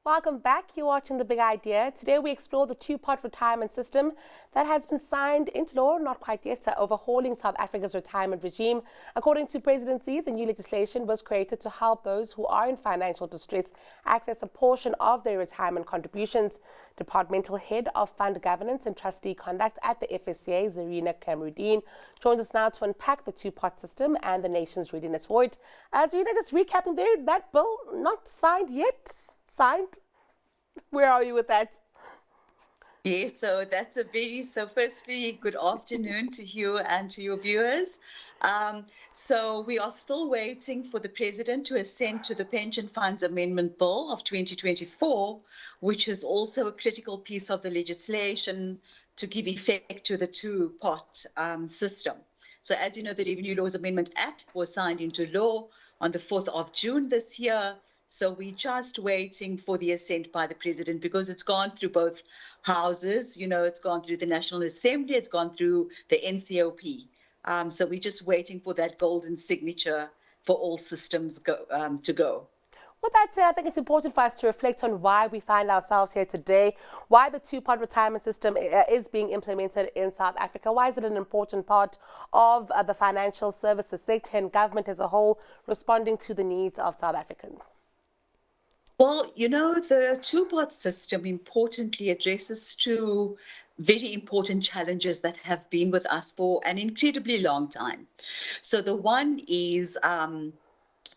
Welcome back. You're watching The Big Idea. Today we explore the two-pot retirement system that has been signed into law, not quite yet, overhauling South Africa's retirement regime. According to Presidency, the new legislation was created to help those who are in financial distress access a portion of their retirement contributions. Departmental Head of Fund Governance and Trustee Conduct at the FSCA, Zareena Camroodien, joins us now to unpack the two-pot system and the nation's readiness for it. Zareena, just recapping there, that bill not signed yet. Signed? Where are you with that? Yes, so firstly, good afternoon to you and to your viewers. So we are still waiting for the President to assent to the Pension Funds Amendment Bill of 2024, which is also a critical piece of the legislation to give effect to the two-pot system. So as you know, the Revenue Laws Amendment Act was signed into law on the 4th of June this year. So we're just waiting for the assent by the President because it's gone through both houses. You know, it's gone through the National Assembly, it's gone through the NCOP. So we're just waiting for that golden signature for all systems to go. With that said, I think it's important for us to reflect on why we find ourselves here today, why the two-pot retirement system is being implemented in South Africa. Why is it an important part of the financial services sector and government as a whole responding to the needs of South Africans? Well, you know, the two-pot system importantly addresses two very important challenges that have been with us for an incredibly long time. So the one is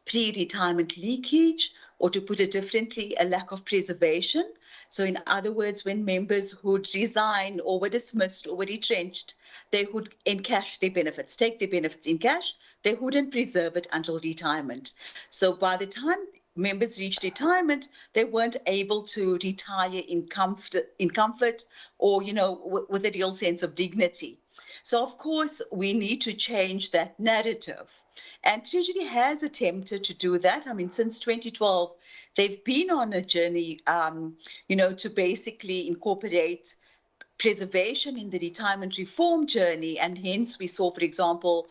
pre-retirement leakage, or to put it differently, a lack of preservation. So in other words, when members would resign or were dismissed or were retrenched, they would encash their benefits, take their benefits in cash. They wouldn't preserve it until retirement. So by the time members reached retirement, they weren't able to retire in comfort or, you know, with a real sense of dignity. So, of course, we need to change that narrative. And Treasury has attempted to do that. I mean, since 2012, they've been on a journey, to basically incorporate preservation in the retirement reform journey. And hence we saw, for example,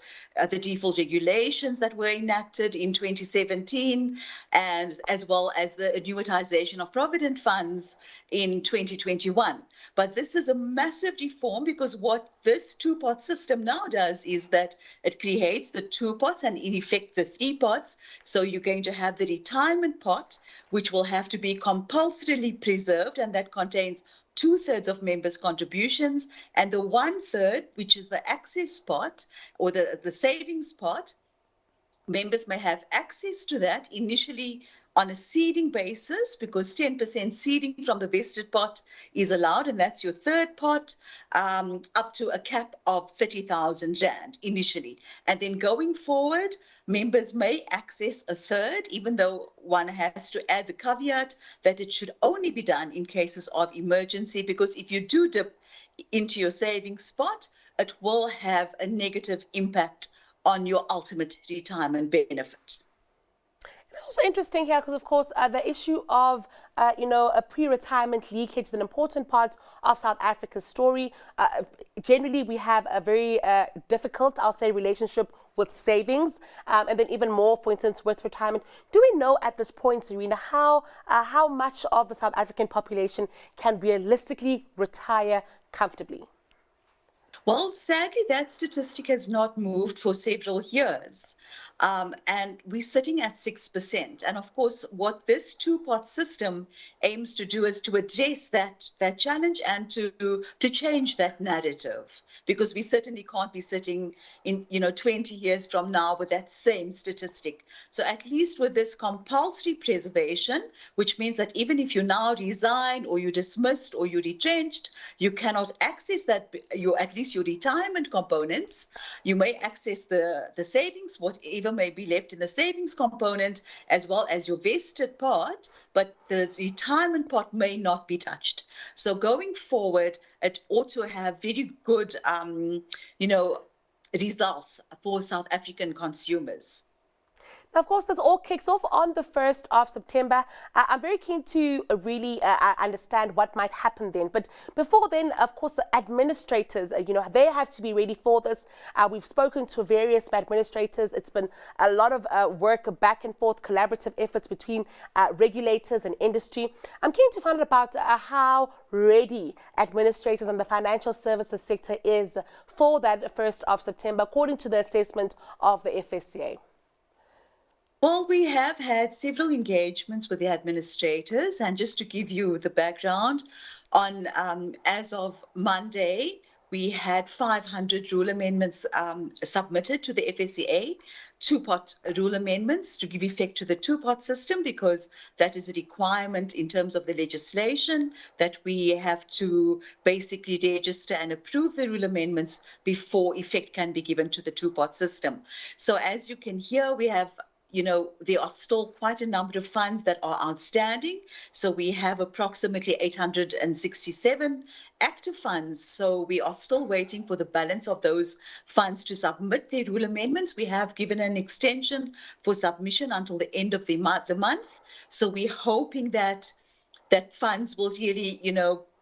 the default regulations that were enacted in 2017, and as well as the annuitization of provident funds in 2021. But this is a massive reform because what this two-pot system now does is that it creates the two pots and in effect the three pots. So you're going to have the retirement pot, which will have to be compulsorily preserved, and that contains 2/3 of members' contributions, and the 1/3, which is the access pot or the savings pot, members may have access to that initially on a seeding basis because 10% seeding from the vested pot is allowed, and that's your third pot, up to a cap of 30,000 Rand initially. And then going forward, members may access a third, even though one has to add the caveat that it should only be done in cases of emergency, because if you do dip into your savings pot, it will have a negative impact on your ultimate retirement benefit. Also interesting here because, of course, the issue of, a pre-retirement leakage is an important part of South Africa's story. Generally, we have a very difficult, I'll say, relationship with savings, and then even more, for instance, with retirement. Do we know at this point, Zareena, how much of the South African population can realistically retire comfortably? Well, sadly, that statistic has not moved for several years. And we're sitting at 6%. And of course, what this two-pot system aims to do is to address that challenge and to change that narrative, because we certainly can't be sitting in 20 years from now with that same statistic. So at least with this compulsory preservation, which means that even if you now resign or you're dismissed or you're retrenched, you cannot access that, at least your retirement components. You may access the savings, whatever may be left in the savings component, as well as your vested part, but the retirement pot may not be touched. So going forward, it ought to have very good, results for South African consumers. Now, of course, this all kicks off on the 1st of September. I'm very keen to really understand what might happen then. But before then, of course, the administrators, they have to be ready for this. We've spoken to various administrators. It's been a lot of work, back and forth, collaborative efforts between regulators and industry. I'm keen to find out about how ready administrators and the financial services sector is for that 1st of September, according to the assessment of the FSCA. Well, we have had several engagements with the administrators, and just to give you the background, on as of Monday, we had 500 rule amendments submitted to the FSCA, two-pot rule amendments to give effect to the two-pot system, because that is a requirement in terms of the legislation that we have to basically register and approve the rule amendments before effect can be given to the two-pot system. So as you can hear, we have there are still quite a number of funds that are outstanding. So we have approximately 867 active funds. So we are still waiting for the balance of those funds to submit their rule amendments. We have given an extension for submission until the end of the month. So we're hoping that funds will really,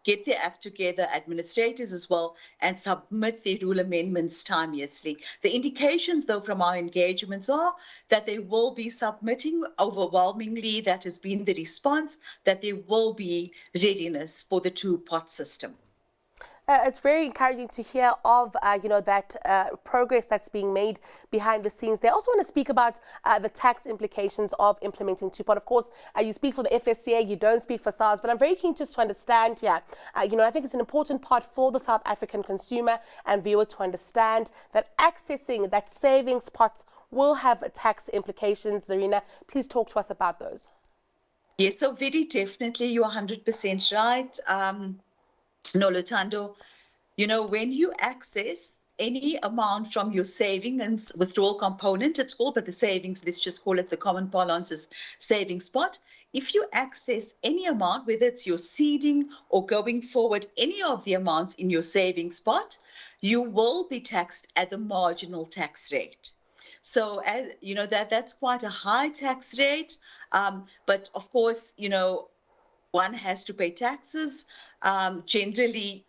get their act together, administrators as well, and submit their rule amendments timeously. The indications, though, from our engagements are that they will be submitting. Overwhelmingly, that has been the response, that there will be readiness for the two-pot system. It's very encouraging to hear of, that progress that's being made behind the scenes. They also want to speak about the tax implications of implementing two-pot. Of course, you speak for the FSCA, you don't speak for SARS, but I'm very keen just to understand here. I think it's an important part for the South African consumer and viewer to understand that accessing that savings pot will have tax implications. Zareena, please talk to us about those. Yes, so very definitely, you're 100% right. Noluthando, when you access any amount from your saving and withdrawal component, it's called, but the savings, let's just call it the common parlance is savings pot. If you access any amount, whether it's your seeding or going forward, any of the amounts in your savings pot, you will be taxed at the marginal tax rate. So, as that's quite a high tax rate. But of course, one has to pay taxes. Generally,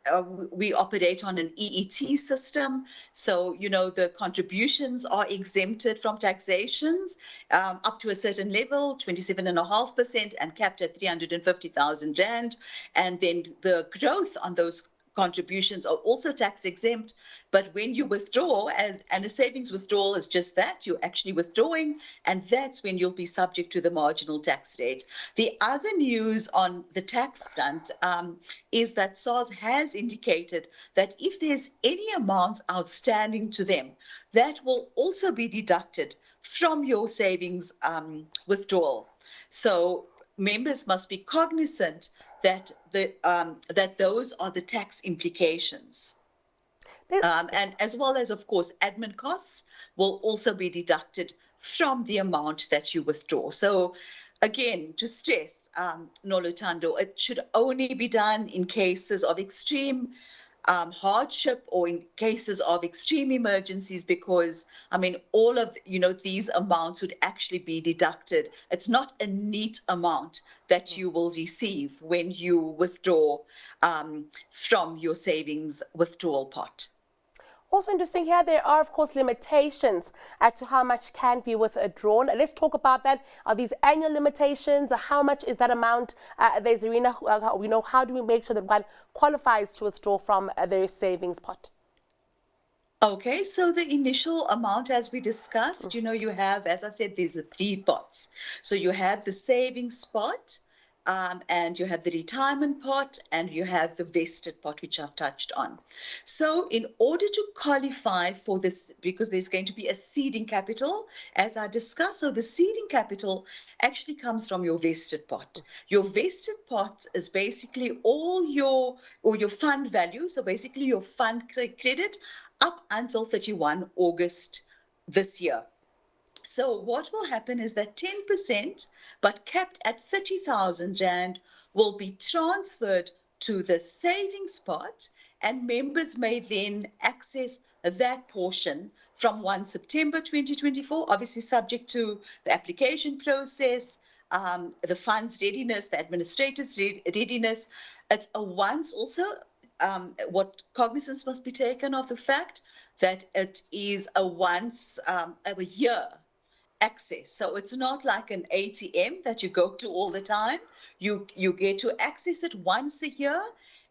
we operate on an EET system. So, the contributions are exempted from taxations up to a certain level, 27.5%, and capped at 350,000 Rand. And then the growth on those contributions are also tax exempt. But when you withdraw, and a savings withdrawal is just that, you're actually withdrawing, and that's when you'll be subject to the marginal tax rate. The other news on the tax front is that SARS has indicated that if there's any amounts outstanding to them, that will also be deducted from your savings withdrawal. So members must be cognizant that that those are the tax implications. And as well as, of course, admin costs will also be deducted from the amount that you withdraw. So again, to stress, Noluthando, it should only be done in cases of extreme hardship or in cases of extreme emergencies, because all of these amounts would actually be deducted. It's not a neat amount that you will receive when you withdraw from your savings withdrawal pot. Also interesting here, there are, of course, limitations as to how much can be withdrawn. Let's talk about that. Are these annual limitations? How much is that amount? There's Zareena, how do we make sure that one qualifies to withdraw from their savings pot? Okay, so the initial amount, as we discussed, you have, as I said, these are three pots. So you have the savings pot, and you have the retirement pot, and you have the vested pot, which I've touched on. So in order to qualify for this, because there's going to be a seeding capital, as I discussed, so the seeding capital actually comes from your vested pot. Your vested pot is basically all your fund value, so basically your fund credit up until 31 August this year. So what will happen is that 10%, but capped at 30,000 Rand, will be transferred to the savings pot, and members may then access that portion from 1 September 2024, obviously subject to the application process, the fund's readiness, the administrator's readiness. It's a once also, what cognizance must be taken of the fact that it is a once a year access. So it's not like an ATM that you go to all the time. You get to access it once a year,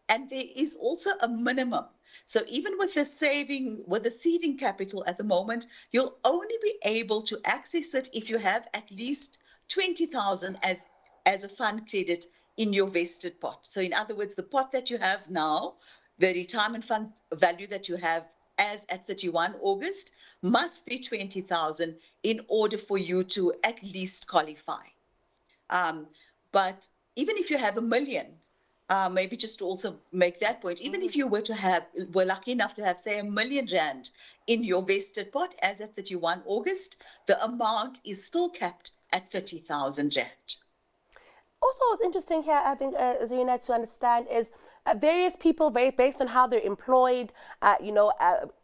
and there is also a minimum. So even with the seeding capital at the moment, you'll only be able to access it if you have at least 20,000 as a fund credit in your vested pot. So in other words, the pot that you have now, the retirement fund value that you have as at 31 August must be 20,000 in order for you to at least qualify. But even if you have 1 million, maybe just to also make that point, even if you were lucky enough to have, say, R1 million in your vested pot as at 31 August, the amount is still capped at 30,000 rand. Also, what's interesting here, I think, Zareena, to understand is various people, based on how they're employed,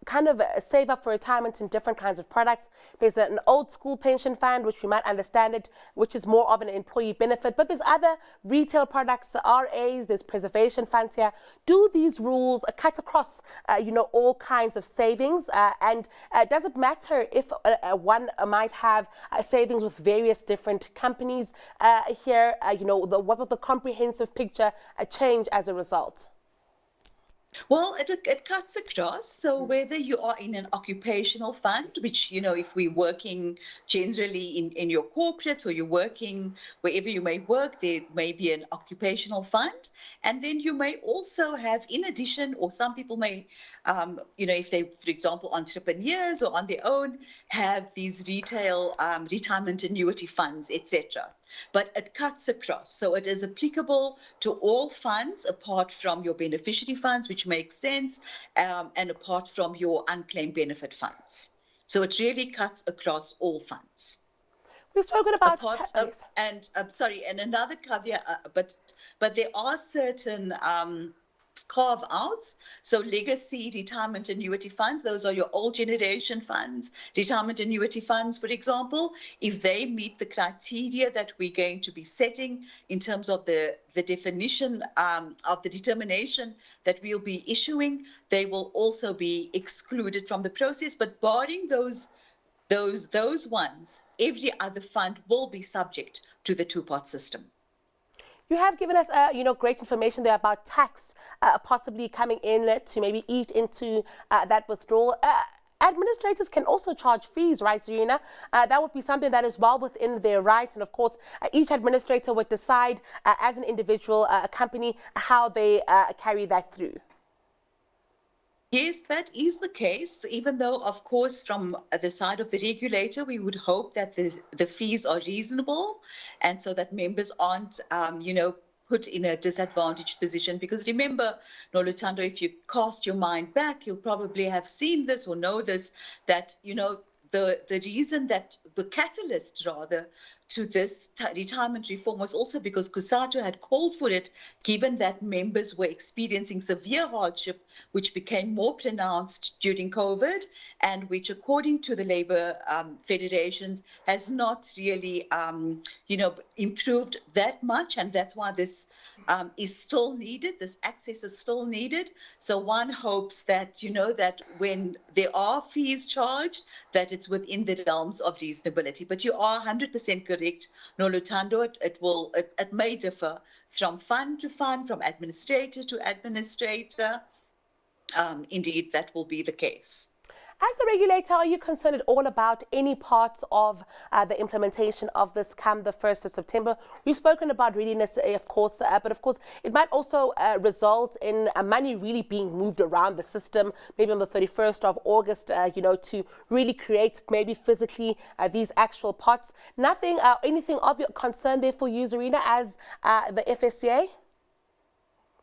kind of save up for retirement in different kinds of products. There's an old school pension fund, which we might understand it, which is more of an employee benefit. But there's other retail products, RAs, there's preservation funds here. Do these rules cut across, all kinds of savings? And does it matter if one might have savings with various different companies here? What will the comprehensive picture change as a result? Well, it cuts across. So whether you are in an occupational fund, which, if we're working generally in your corporates, or you're working wherever you may work, there may be an occupational fund. And then you may also have, in addition, or some people may, if they, for example, entrepreneurs or on their own, have these retail retirement annuity funds, etc. But it cuts across. So it is applicable to all funds apart from your beneficiary funds, which makes sense, and apart from your unclaimed benefit funds. So it really cuts across all funds. We've spoken about and another caveat, but there are certain carve-outs. So legacy retirement annuity funds, those are your old generation funds, retirement annuity funds, for example, if they meet the criteria that we're going to be setting in terms of the definition of the determination that we'll be issuing, they will also be excluded from the process. But barring those ones, every other fund will be subject to the two-pot system. You have given us, great information there about tax possibly coming in to maybe eat into that withdrawal. Administrators can also charge fees, right, Zareena? That would be something that is well within their rights. And of course, each administrator would decide as an individual company how they carry that through. Yes, that is the case, even though, of course, from the side of the regulator, we would hope that the fees are reasonable and so that members aren't, put in a disadvantaged position. Because remember, Noluthando, if you cast your mind back, you'll probably have seen this or know this, that, the reason that the catalyst, rather, to this retirement reform was also because COSATU had called for it, given that members were experiencing severe hardship, which became more pronounced during COVID, and which, according to the labour federations, has not really, improved that much. And that's why this is still needed. This access is still needed. So one hopes that, that when there are fees charged, that it's within the realms of reasonability. But you are 100% correct, Noluthando. It may differ from fund to fund, from administrator to administrator. Indeed, that will be the case. As the regulator, are you concerned at all about any parts of the implementation of this come the 1st of September? We've spoken about readiness, of course, but of course, it might also result in money really being moved around the system, maybe on the 31st of August, to really create maybe physically these actual pots. Anything of your concern there for you, Zareena, as the FSCA?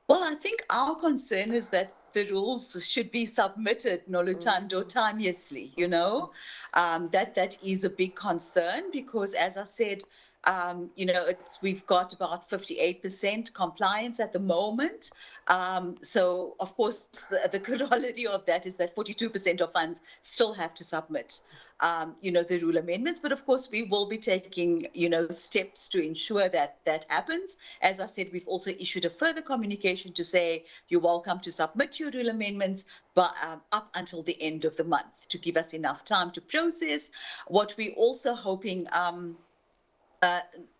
Well, I think our concern is that the rules should be submitted, Noluthando, timeously, that is a big concern because, as I said, we've got about 58% compliance at the moment. So, of course, the corollary of that is that 42% of funds still have to submit, the rule amendments. But of course, we will be taking, steps to ensure that that happens. As I said, we've also issued a further communication to say you're welcome to submit your rule amendments, but up until the end of the month to give us enough time to process. What we're also hoping,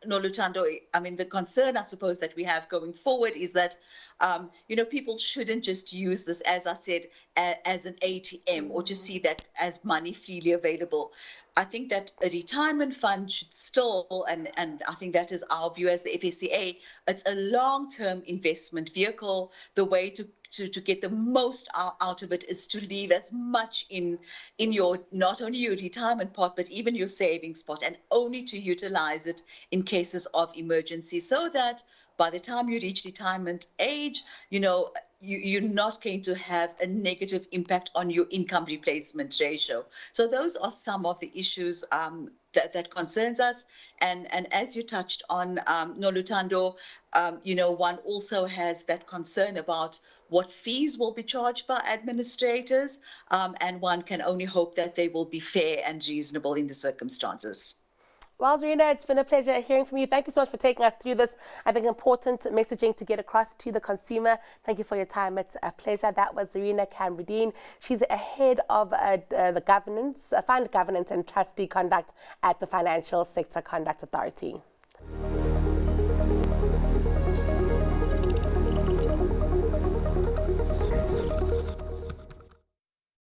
Noluthando, I mean, the concern, I suppose, that we have going forward is that, people shouldn't just use this, as I said, as an ATM or to see that as money freely available. I think that a retirement fund should still, and I think that is our view as the FSCA, it's a long-term investment vehicle. The way to get the most out of it is to leave as much in your, not only your retirement pot, but even your savings pot, and only to utilize it in cases of emergency, so that by the time you reach retirement age, you're not going to have a negative impact on your income replacement ratio. So those are some of the issues that concerns us. And as you touched on, Noluthando, one also has that concern about what fees will be charged by administrators, and one can only hope that they will be fair and reasonable in the circumstances. Well, Zareena, it's been a pleasure hearing from you. Thank you so much for taking us through this, I think, important messaging to get across to the consumer. Thank you for your time. It's a pleasure. That was Zareena Camroodien. She's a head of the governance, Governance and Trustee Conduct at the Financial Sector Conduct Authority.